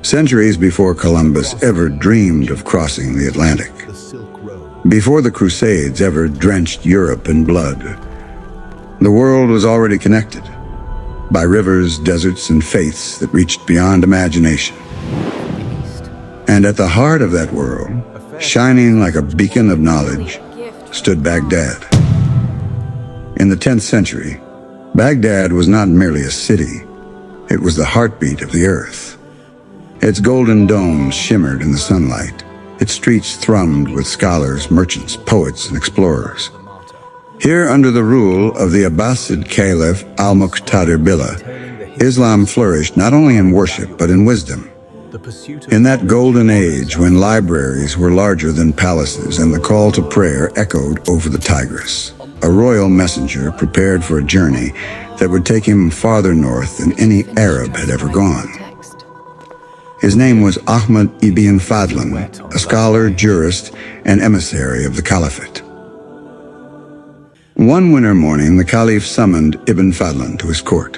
centuries before Columbus ever dreamed of crossing the Atlantic, before the Crusades ever drenched Europe in blood. The world was already connected by rivers, deserts, and faiths that reached beyond imagination. And at the heart of that world, shining like a beacon of knowledge, stood Baghdad. In the 10th century, Baghdad was not merely a city, it was the heartbeat of the earth. Its golden domes shimmered in the sunlight. Its streets thrummed with scholars, merchants, poets, and explorers. Here, under the rule of the Abbasid Caliph al-Muqtadir Billah, Islam flourished not only in worship but in wisdom. In that golden age when libraries were larger than palaces and the call to prayer echoed over the Tigris, a royal messenger prepared for a journey that would take him farther north than any Arab had ever gone. His name was Ahmad ibn Fadlan, a scholar, jurist, and emissary of the Caliphate. One winter morning, the Caliph summoned Ibn Fadlan to his court.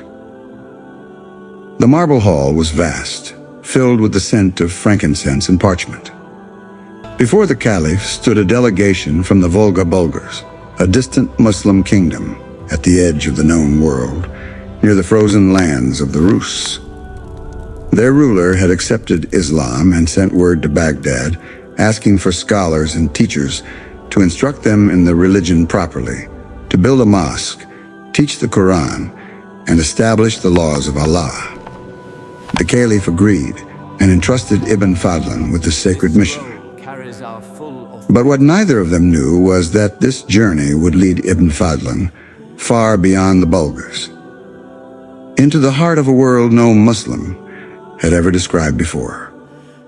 The marble hall was vast, filled with the scent of frankincense and parchment. Before the Caliph stood a delegation from the Volga Bulgars, a distant Muslim kingdom at the edge of the known world, near the frozen lands of the Rus. Their ruler had accepted Islam and sent word to Baghdad, asking for scholars and teachers to instruct them in the religion properly, to build a mosque, teach the Quran, and establish the laws of Allah. The Caliph agreed and entrusted Ibn Fadlan with the sacred mission. But what neither of them knew was that this journey would lead Ibn Fadlan far beyond the Bulgars, into the heart of a world no Muslim had ever described before,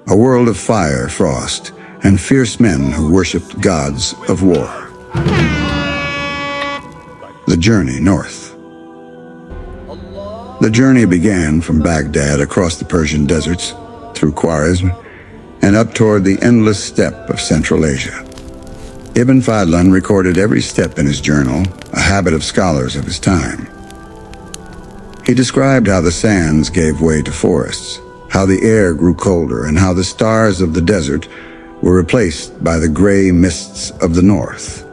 a world of fire, frost, and fierce men who worshipped gods of war. The journey north. The journey began from Baghdad across the Persian deserts, through Khwarezm, and up toward the endless steppe of Central Asia. Ibn Fadlan recorded every step in his journal, a habit of scholars of his time. He described how the sands gave way to forests, how the air grew colder, and how the stars of the desert were replaced by the gray mists of the north.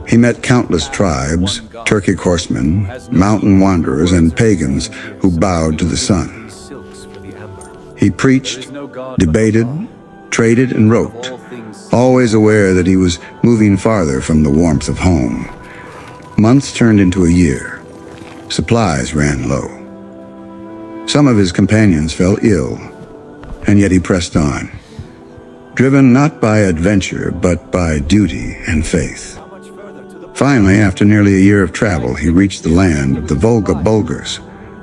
He met countless tribes, Turkic horsemen, mountain wanderers, and pagans who bowed to the sun. He preached, debated, traded, and wrote, always aware that he was moving farther from the warmth of home. Months turned into a year. Supplies ran low. Some of his companions fell ill, and yet he pressed on, driven not by adventure, but by duty and faith. Finally, after nearly a year of travel, he reached the land of the Volga Bulgars,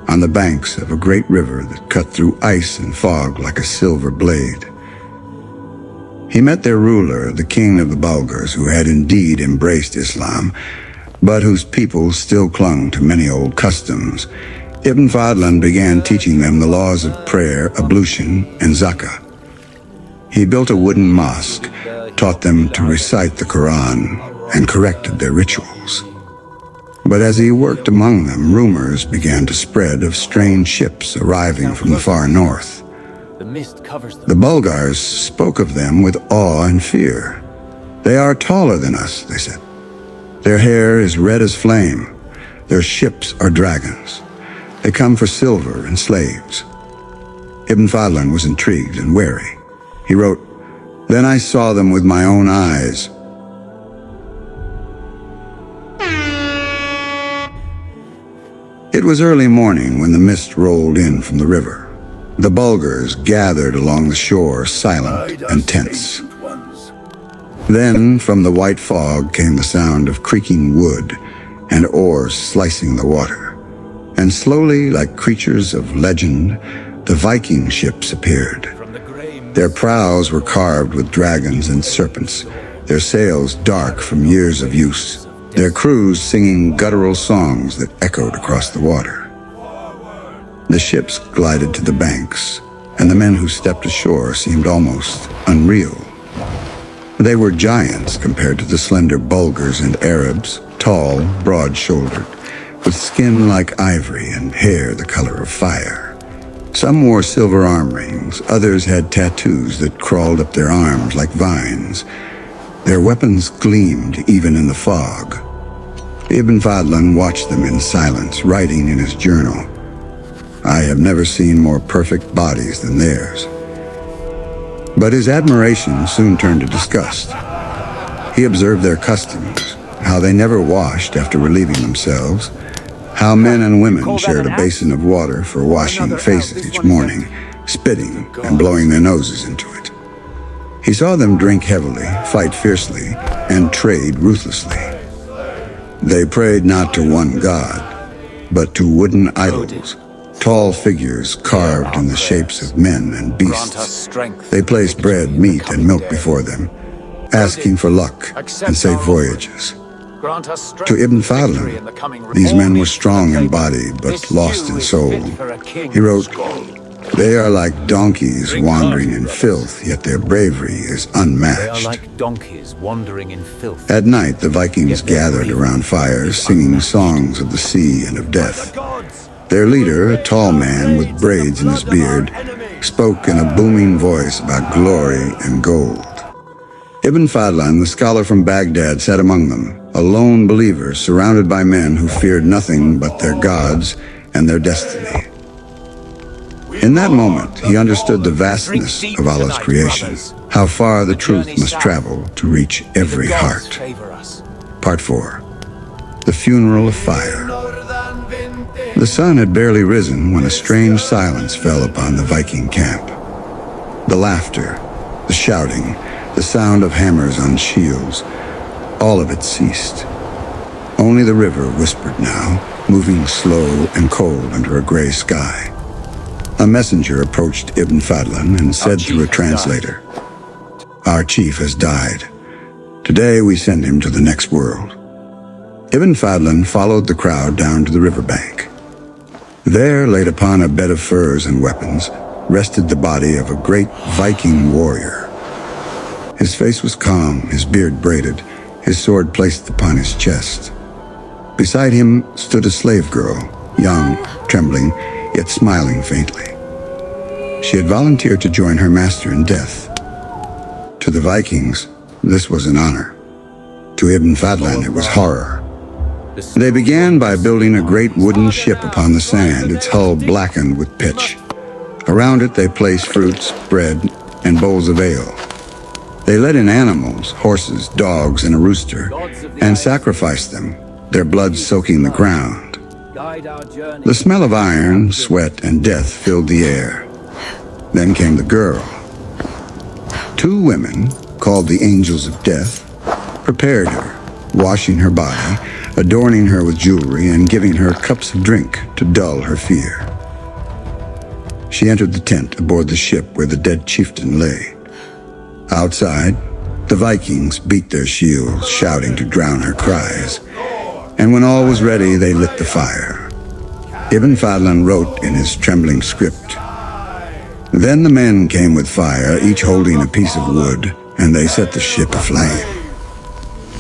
on the banks of a great river that cut through ice and fog like a silver blade. He met their ruler, the king of the Bulgars, who had indeed embraced Islam, but whose people still clung to many old customs. Ibn Fadlan began teaching them the laws of prayer, ablution, and zakah. He built a wooden mosque, taught them to recite the Quran, and corrected their rituals. But as he worked among them, rumors began to spread of strange ships arriving from the far north. The Bulgars spoke of them with awe and fear. "They are taller than us," they said. "Their hair is red as flame. Their ships are dragons. They come for silver and slaves." Ibn Fadlan was intrigued and wary. He wrote, "Then I saw them with my own eyes." It was early morning when the mist rolled in from the river. The Bulgars gathered along the shore, silent and tense. Then, from the white fog came the sound of creaking wood and oars slicing the water. And slowly, like creatures of legend, the Viking ships appeared. Their prows were carved with dragons and serpents, their sails dark from years of use, their crews singing guttural songs that echoed across the water. The ships glided to the banks, and the men who stepped ashore seemed almost unreal. They were giants compared to the slender Bulgars and Arabs, tall, broad-shouldered, with skin like ivory and hair the color of fire. Some wore silver arm rings, others had tattoos that crawled up their arms like vines. Their weapons gleamed even in the fog. Ibn Fadlan watched them in silence, writing in his journal. I have never seen more perfect bodies than theirs. But his admiration soon turned to disgust. He observed their customs, how they never washed after relieving themselves, how men and women shared a basin of water for washing faces each morning, spitting and blowing their noses into it. He saw them drink heavily, fight fiercely, and trade ruthlessly. They prayed not to one god, but to wooden idols, tall figures carved in the shapes of men and beasts. They placed bread, meat, and milk before them, asking for luck and safe voyages. To Ibn Fadlan, these men were strong in body but lost in soul. He wrote, "They are like donkeys wandering in filth, yet their bravery is unmatched." At night, the Vikings gathered around fires, singing songs of the sea and of death. Their leader, a tall man with braids in his beard, spoke in a booming voice about glory and gold. Ibn Fadlan, the scholar from Baghdad, sat among them, a lone believer surrounded by men who feared nothing but their gods and their destiny. In that moment, he understood the vastness of Allah's creation, how far the truth must travel to reach every heart. Part 4. The Funeral of Fire. The sun had barely risen when a strange silence fell upon the Viking camp. The laughter, the shouting, the sound of hammers on shields, all of it ceased. Only the river whispered now, moving slow and cold under a gray sky. A messenger approached Ibn Fadlan and said through a translator, "Our chief has died. Today we send him to the next world." Ibn Fadlan followed the crowd down to the riverbank. There, laid upon a bed of furs and weapons, rested the body of a great Viking warrior. His face was calm, his beard braided, his sword placed upon his chest. Beside him stood a slave girl, young, trembling, yet smiling faintly. She had volunteered to join her master in death. To the Vikings, this was an honor. To Ibn Fadlan, it was horror. They began by building a great wooden ship upon the sand, its hull blackened with pitch. Around it they placed fruits, bread, and bowls of ale. They let in animals, horses, dogs, and a rooster, and sacrificed them, their blood soaking the ground. The smell of iron, sweat, and death filled the air. Then came the girl. Two women, called the Angels of Death, prepared her, washing her body, adorning her with jewelry, and giving her cups of drink to dull her fear. She entered the tent aboard the ship where the dead chieftain lay. Outside, the Vikings beat their shields, shouting to drown her cries. And when all was ready, they lit the fire. Ibn Fadlan wrote in his trembling script, "Then the men came with fire, each holding a piece of wood, and they set the ship aflame."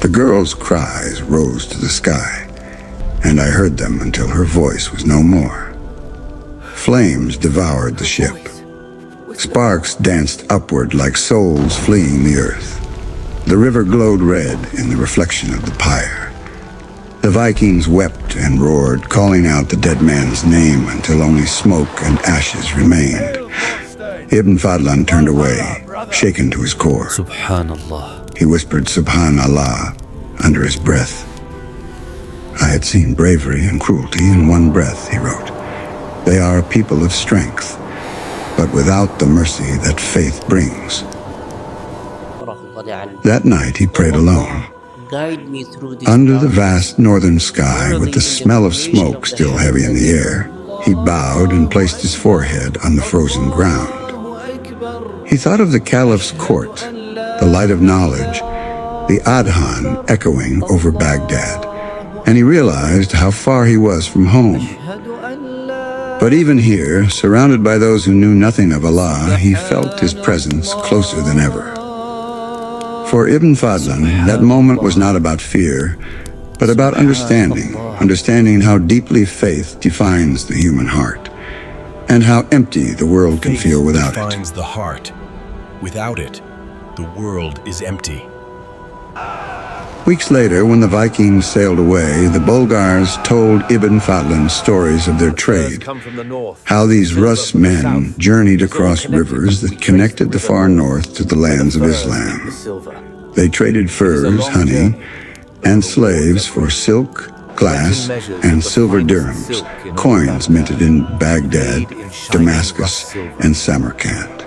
The girl's cries rose to the sky, and I heard them until her voice was no more. Flames devoured the ship. Sparks danced upward like souls fleeing the earth. The river glowed red in the reflection of the pyre. The Vikings wept and roared, calling out the dead man's name until only smoke and ashes remained. Ibn Fadlan turned away, shaken to his core. Subhanallah. He whispered Subhanallah under his breath. "I had seen bravery and cruelty in one breath," he wrote. "They are a people of strength, but without the mercy that faith brings." That night he prayed alone. Under the vast northern sky, with the smell of smoke still heavy in the air, he bowed and placed his forehead on the frozen ground. He thought of the Caliph's court, the light of knowledge, the Adhan echoing over Baghdad, and he realized how far he was from home. But even here, surrounded by those who knew nothing of Allah, he felt his presence closer than ever. For Ibn Fadlan, that moment was not about fear, but about understanding how deeply faith defines the human heart, and how empty the world can feel without it. Faith defines the heart. Without it, the world is empty. Weeks later, when the Vikings sailed away, the Bulgars told Ibn Fadlan stories of their trade, how these Rus men journeyed across rivers that connected the far north to the lands of Islam. They traded furs, honey, and slaves for silk, glass, and silver dirhams, coins minted in Baghdad, Damascus, and Samarkand.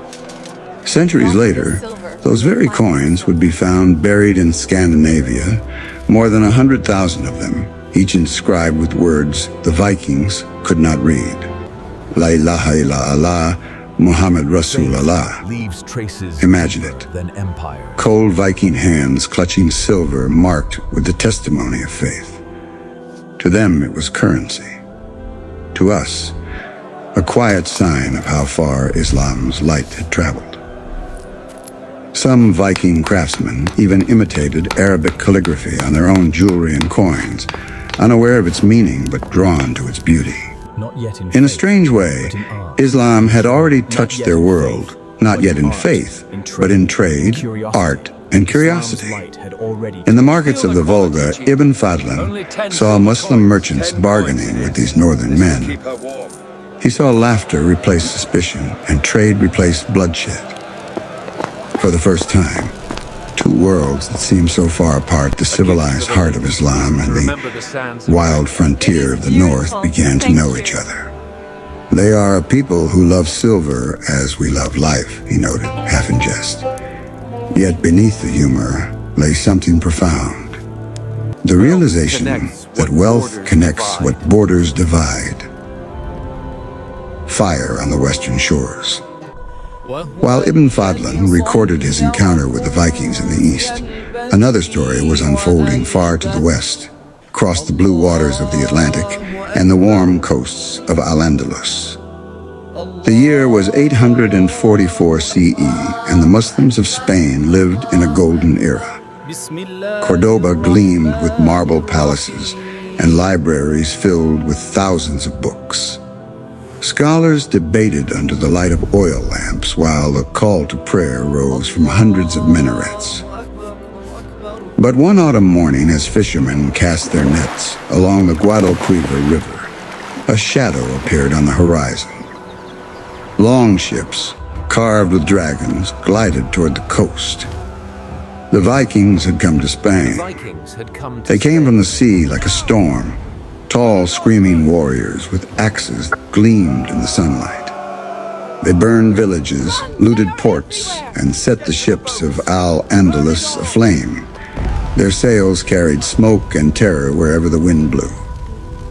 Centuries later, those very coins would be found buried in Scandinavia, more than 100,000 of them, each inscribed with words the Vikings could not read. La ilaha illallah, Muhammad Rasulullah. Imagine it. Cold Viking hands clutching silver marked with the testimony of faith. To them it was currency. To us, a quiet sign of how far Islam's light had traveled. Some Viking craftsmen even imitated Arabic calligraphy on their own jewelry and coins, unaware of its meaning but drawn to its beauty. In a strange way, Islam had already touched their world, not yet in faith, but in trade, art, and curiosity. In the markets of the Volga, Ibn Fadlan saw Muslim merchants bargaining with these northern men. He saw laughter replace suspicion and trade replace bloodshed. For the first time, two worlds that seemed so far apart, the civilized heart of Islam and the wild frontier of the north, began to know each other. They are a people who love silver as we love life, he noted, half in jest. Yet beneath the humor lay something profound. The realization that wealth connects what borders divide. Fire on the western shores. While Ibn Fadlan recorded his encounter with the Vikings in the east, another story was unfolding far to the west, across the blue waters of the Atlantic and the warm coasts of Al-Andalus. The year was 844 CE, and the Muslims of Spain lived in a golden era. Córdoba gleamed with marble palaces and libraries filled with thousands of books. Scholars debated under the light of oil lamps while the call to prayer rose from hundreds of minarets. But one autumn morning, as fishermen cast their nets along the Guadalquivir River, a shadow appeared on the horizon. Long ships, carved with dragons, glided toward the coast. The Vikings had come to Spain. They came from the sea like a storm. Tall, screaming warriors with axes that gleamed in the sunlight. They burned villages, looted ports, and set the ships of Al-Andalus aflame. Their sails carried smoke and terror wherever the wind blew.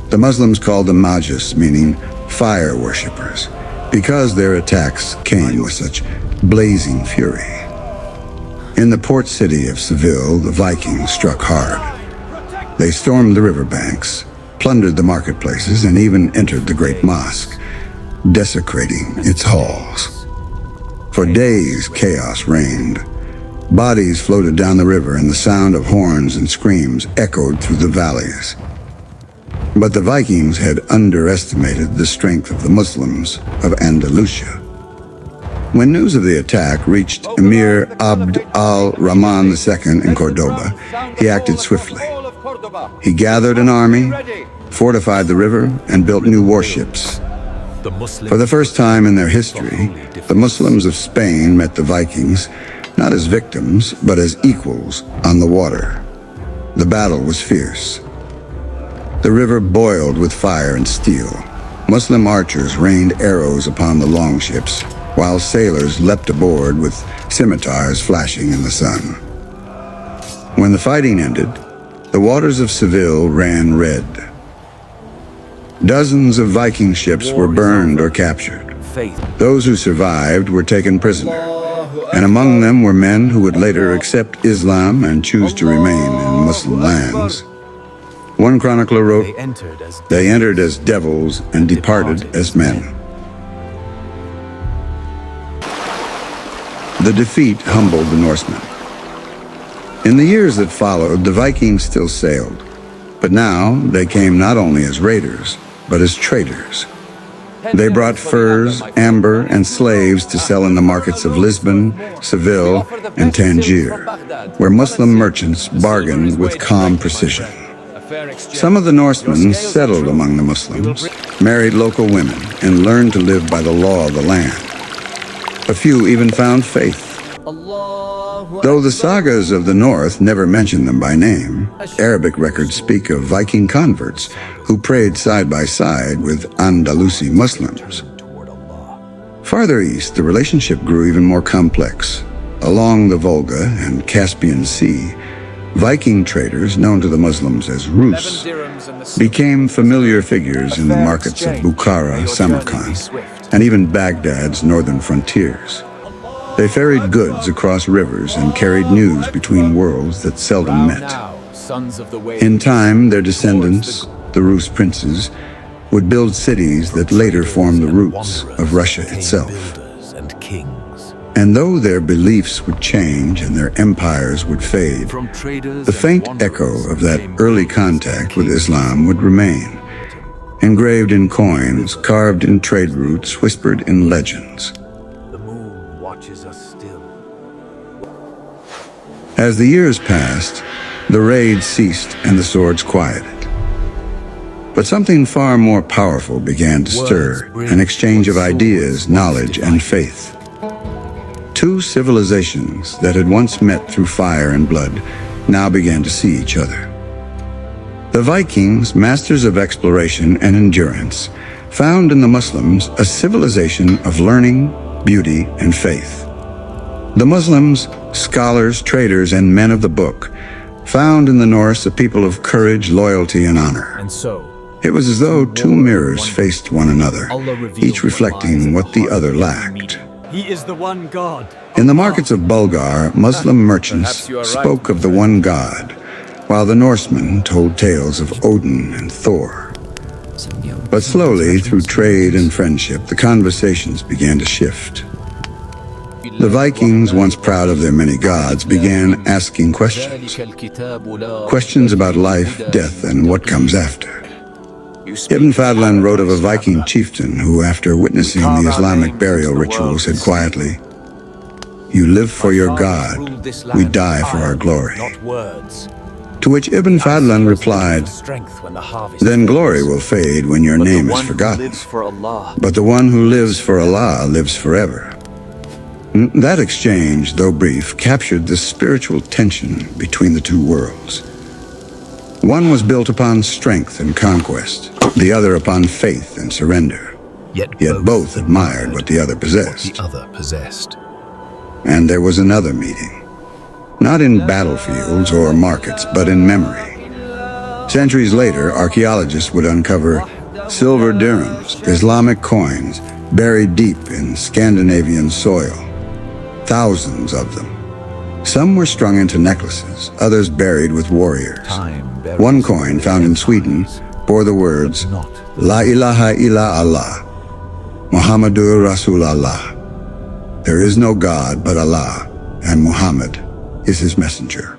The Muslims called them Majus, meaning fire worshippers, because their attacks came with such blazing fury. In the port city of Seville, the Vikings struck hard. They stormed the riverbanks, plundered the marketplaces, and even entered the great mosque, desecrating its halls. For days, chaos reigned. Bodies floated down the river, and the sound of horns and screams echoed through the valleys. But the Vikings had underestimated the strength of the Muslims of Andalusia. When news of the attack reached Emir Abd al-Rahman II in Córdoba, he acted swiftly. He gathered an army, fortified the river, and built new warships. For the first time in their history, the Muslims of Spain met the Vikings not as victims, but as equals on the water. The battle was fierce. The river boiled with fire and steel. Muslim archers rained arrows upon the longships, while sailors leapt aboard with scimitars flashing in the sun. When the fighting ended, the waters of Seville ran red. Dozens of Viking ships were burned or captured. Those who survived were taken prisoner, and among them were men who would later accept Islam and choose to remain in Muslim lands. One chronicler wrote, "They entered as devils and departed as men." The defeat humbled the Norsemen. In the years that followed, the Vikings still sailed, but now they came not only as raiders, but as traders. They brought furs, amber, and slaves to sell in the markets of Lisbon, Seville, and Tangier, where Muslim merchants bargained with calm precision. Some of the Norsemen settled among the Muslims, married local women, and learned to live by the law of the land. A few even found faith. Though the sagas of the north never mention them by name, Arabic records speak of Viking converts who prayed side by side with Andalusi Muslims. Farther east, the relationship grew even more complex. Along the Volga and Caspian Sea, Viking traders, known to the Muslims as Rus, became familiar figures in the markets of Bukhara, Samarkand, and even Baghdad's northern frontiers. They ferried goods across rivers and carried news between worlds that seldom met. In time, their descendants, the Rus princes, would build cities that later formed the roots of Russia itself. And though their beliefs would change and their empires would fade, the faint echo of that early contact with Islam would remain, engraved in coins, carved in trade routes, whispered in legends. As the years passed, the raids ceased and the swords quieted. But something far more powerful began to stir, an exchange of ideas, knowledge, and faith. Two civilizations that had once met through fire and blood now began to see each other. The Vikings, masters of exploration and endurance, found in the Muslims a civilization of learning, beauty, and faith. The Muslims, scholars, traders, and men of the book, found in the Norse a people of courage, loyalty, and honor. And so, it was as though two mirrors faced one another, each reflecting what the other lacked. He is the one God. In the markets of Bulgar, Muslim merchants spoke of the one God, while the Norsemen told tales of Odin and Thor. But slowly, through trade and friendship, the conversations began to shift. The Vikings, once proud of their many gods, began asking questions. Questions about life, death, and what comes after. Ibn Fadlan wrote of a Viking chieftain who, after witnessing the Islamic burial ritual, said quietly, "You live for your God, we die for our glory." To which Ibn Fadlan replied, "Then glory will fade when your name is forgotten. But the one who lives for Allah lives forever." That exchange, though brief, captured the spiritual tension between the two worlds. One was built upon strength and conquest, the other upon faith and surrender. Yet both admired what the other possessed. And there was another meeting. Not in battlefields or markets, but in memory. Centuries later, archaeologists would uncover silver dirhams, Islamic coins, buried deep in Scandinavian soil. Thousands of them. Some were strung into necklaces, others buried with warriors. One coin found in Sweden bore the words, "La ilaha illa Allah, Muhammadur Rasulallah." There is no God but Allah, and Muhammad is his messenger.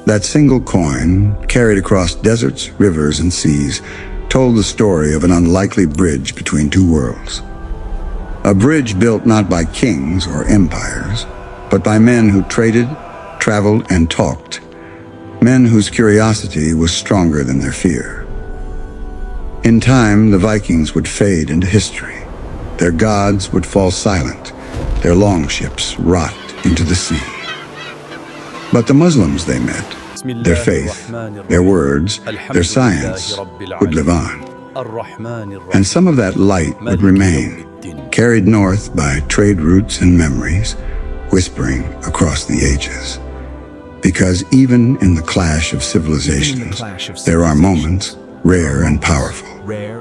That single coin, carried across deserts, rivers, and seas, told the story of an unlikely bridge between two worlds. A bridge built not by kings or empires, but by men who traded, traveled, and talked. Men whose curiosity was stronger than their fear. In time, the Vikings would fade into history. Their gods would fall silent, their longships rot into the sea. But the Muslims they met, their faith, their words, their science would live on. And some of that light would remain, carried north by trade routes and memories, whispering across the ages. Because even in the clash of civilizations, there are moments, rare and powerful,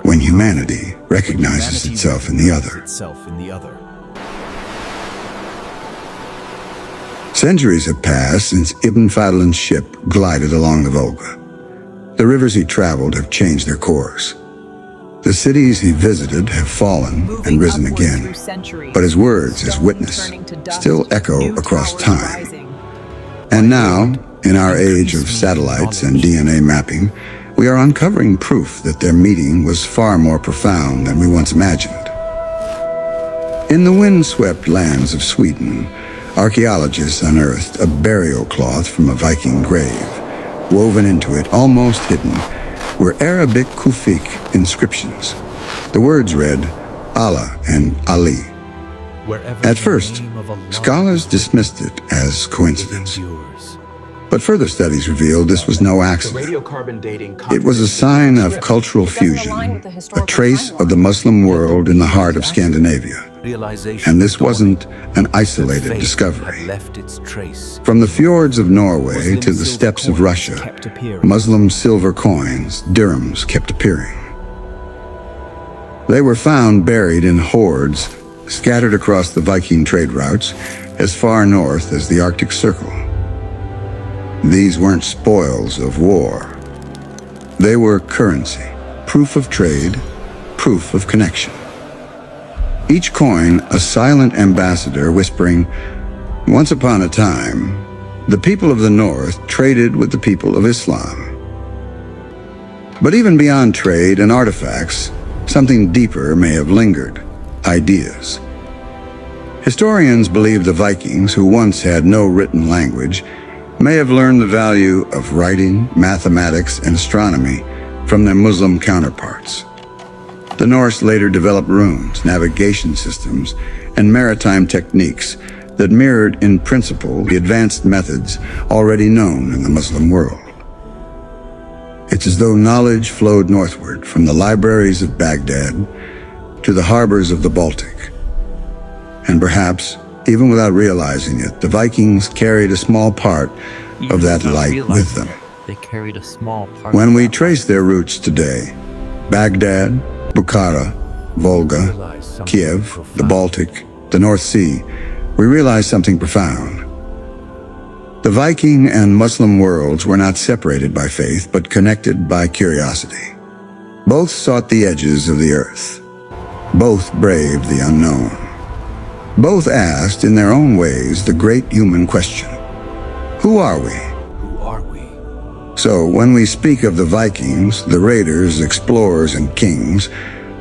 when humanity recognizes itself in the other. Centuries have passed since Ibn Fadlan's ship glided along the Volga. The rivers he traveled have changed their course. The cities he visited have fallen and risen again, but his words, his witness, still echo across time. And now, in our age of satellites and DNA mapping, we are uncovering proof that their meeting was far more profound than we once imagined. In the windswept lands of Sweden, archaeologists unearthed a burial cloth from a Viking grave. Woven into it, almost hidden, were Arabic Kufic inscriptions. The words read, Allah and Ali. At first, scholars dismissed it as coincidence. But further studies revealed this was no accident. It was a sign of cultural fusion, a trace of the Muslim world in the heart of Scandinavia. And this wasn't an isolated discovery. From the fjords of Norway to the steppes of Russia, Muslim silver coins, dirhams, kept appearing. They were found buried in hoards, scattered across the Viking trade routes as far north as the Arctic Circle. These weren't spoils of war. They were currency, proof of trade, proof of connection. Each coin a silent ambassador whispering, "Once upon a time, the people of the North traded with the people of Islam." But even beyond trade and artifacts, something deeper may have lingered: ideas. Historians believe the Vikings, who once had no written language, may have learned the value of writing, mathematics, and astronomy from their Muslim counterparts. The Norse later developed runes, navigation systems, and maritime techniques that mirrored in principle the advanced methods already known in the Muslim world. It's as though knowledge flowed northward from the libraries of Baghdad to the harbors of the Baltic. And perhaps, even without realizing it, the Vikings carried a small part of that light with them. They carried a small part. When we trace their roots today, Baghdad, Bukhara, Volga, Kiev, the Baltic, the North Sea, we realize something profound. The Viking and Muslim worlds were not separated by faith, but connected by curiosity. Both sought the edges of the earth. Both braved the unknown. Both asked, in their own ways, the great human question: who are we? Who are we? So, when we speak of the Vikings, the raiders, explorers, and kings,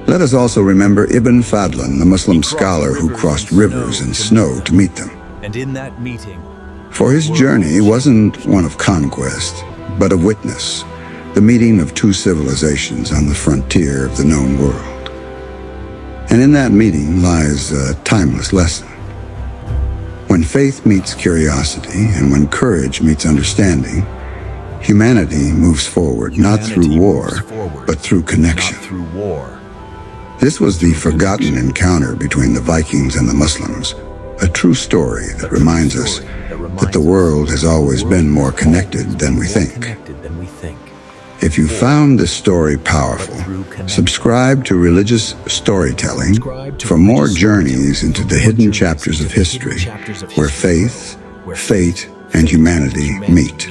let us also remember Ibn Fadlan, the Muslim scholar who crossed rivers and snow to meet them. And in that meeting, For his journey wasn't one of conquest, but of witness, the meeting of two civilizations on the frontier of the known world. And in that meeting lies a timeless lesson. When faith meets curiosity, and when courage meets understanding, humanity moves forward, not through war, but through connection. not through war. This was the forgotten encounter between the Vikings and the Muslims, a true story that reminds us that the world has always been more connected than we think. If you found this story powerful, subscribe to Religious Storytelling for more journeys into the hidden chapters of history where faith, fate, and humanity meet.